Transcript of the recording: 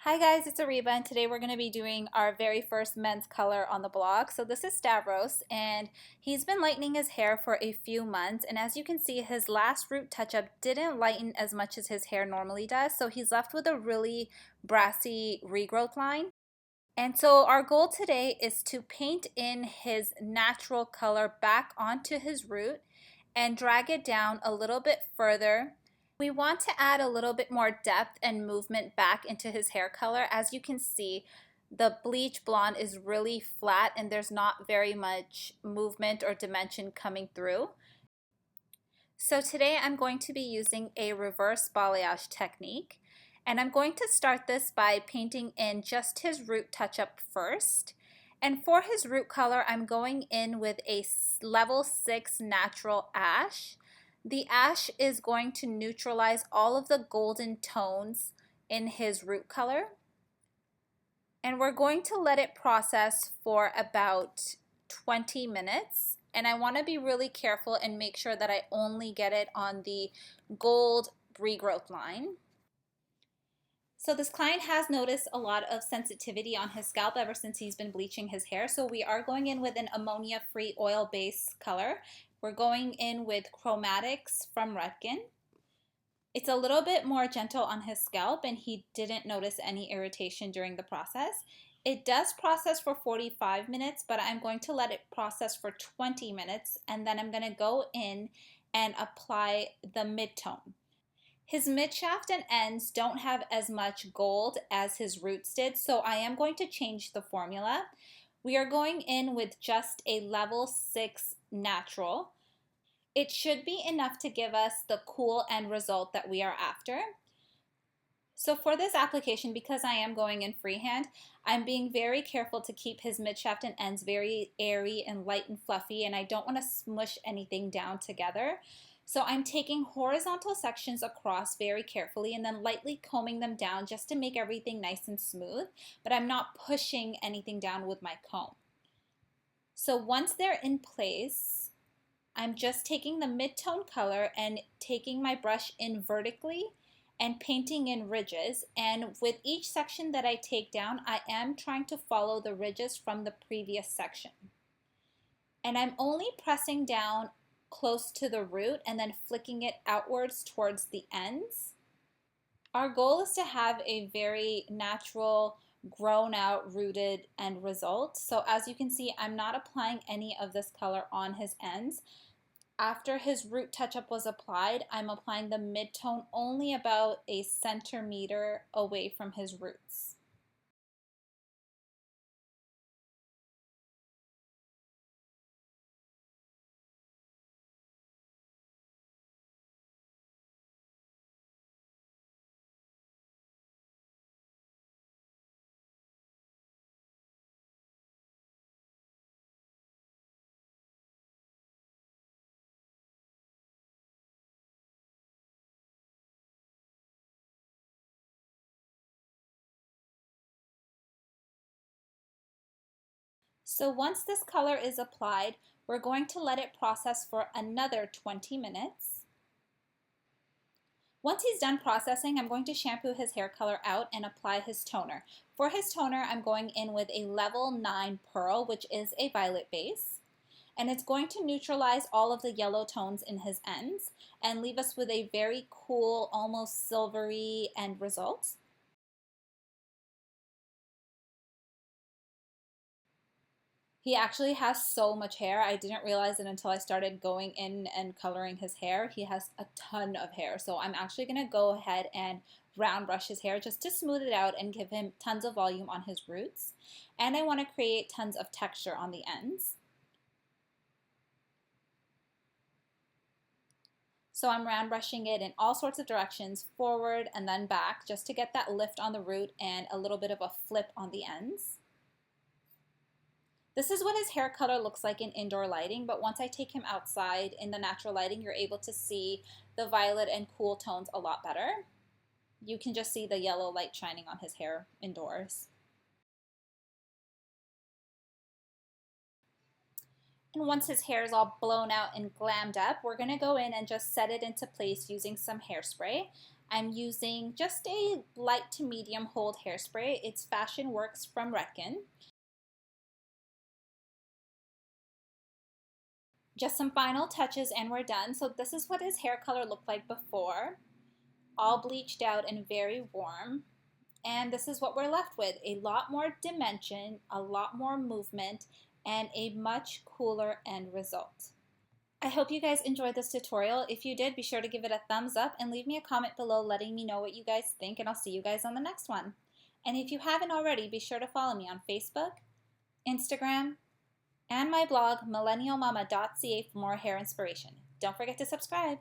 Hi guys, it's ARIBA and today we're going to be doing our very first men's color on the blog. So this is Stavros and he's been lightening his hair for a few months, and as you can see his last root touch-up didn't lighten as much as his hair normally does, so he's left with a really brassy regrowth line. And so our goal today is to paint in his natural color back onto his root and drag it down a little bit further. We want to add a little bit more depth and movement back into his hair color. As you can see, the bleach blonde is really flat and there's not very much movement or dimension coming through. So today I'm going to be using a reverse balayage technique, and I'm going to start this by painting in just his root touch-up first. And for his root color, I'm going in with a level 6 natural ash. The ash is going to neutralize all of the golden tones in his root color. And we're going to let it process for about 20 minutes. And I want to be really careful and make sure that I only get it on the gold regrowth line. So this client has noticed a lot of sensitivity on his scalp ever since he's been bleaching his hair. So we are going in with an ammonia-free oil-based color. We're going in with Chromatics from Redken. It's a little bit more gentle on his scalp and he didn't notice any irritation during the process. It does process for 45 minutes, but I'm going to let it process for 20 minutes and then I'm going to go in and apply the Midtone. His midshaft and ends don't have as much gold as his roots did, so I am going to change the formula. We are going in with just a level 6 natural. It should be enough to give us the cool end result that we are after. So for this application, because I am going in freehand, I'm being very careful to keep his midshaft and ends very airy and light and fluffy, and I don't want to smush anything down together. So I'm taking horizontal sections across very carefully and then lightly combing them down just to make everything nice and smooth, but I'm not pushing anything down with my comb. So once they're in place, I'm just taking the mid-tone color and taking my brush in vertically and painting in ridges, and with each section that I take down, I am trying to follow the ridges from the previous section. And I'm only pressing down close to the root and then flicking it outwards towards the ends. Our goal is to have a very natural, grown out, rooted end result. So as you can see, I'm not applying any of this color on his ends. After his root touch-up was applied, I'm applying the mid-tone only about a centimeter away from his roots. So once this color is applied, we're going to let it process for another 20 minutes. Once he's done processing, I'm going to shampoo his hair color out and apply his toner. For his toner, I'm going in with a level 9 pearl, which is a violet base. And it's going to neutralize all of the yellow tones in his ends and leave us with a very cool, almost silvery end result. He actually has so much hair. I didn't realize it until I started going in and coloring his hair. He has a ton of hair. So I'm actually going to go ahead and round brush his hair just to smooth it out and give him tons of volume on his roots. And I want to create tons of texture on the ends. So I'm round brushing it in all sorts of directions, forward and then back, just to get that lift on the root and a little bit of a flip on the ends. This is what his hair color looks like in indoor lighting, but once I take him outside in the natural lighting, you're able to see the violet and cool tones a lot better. You can just see the yellow light shining on his hair indoors. And once his hair is all blown out and glammed up, we're going to go in and just set it into place using some hairspray. I'm using just a light to medium hold hairspray. It's Fashion Works from Redken. Just some final touches and we're done. So this is what his hair color looked like before, all bleached out and very warm. And this is what we're left with, a lot more dimension, a lot more movement, and a much cooler end result. I hope you guys enjoyed this tutorial. If you did, be sure to give it a thumbs up and leave me a comment below letting me know what you guys think, and I'll see you guys on the next one. And if you haven't already, be sure to follow me on Facebook, Instagram, and my blog, millennialmama.ca for more hair inspiration. Don't forget to subscribe.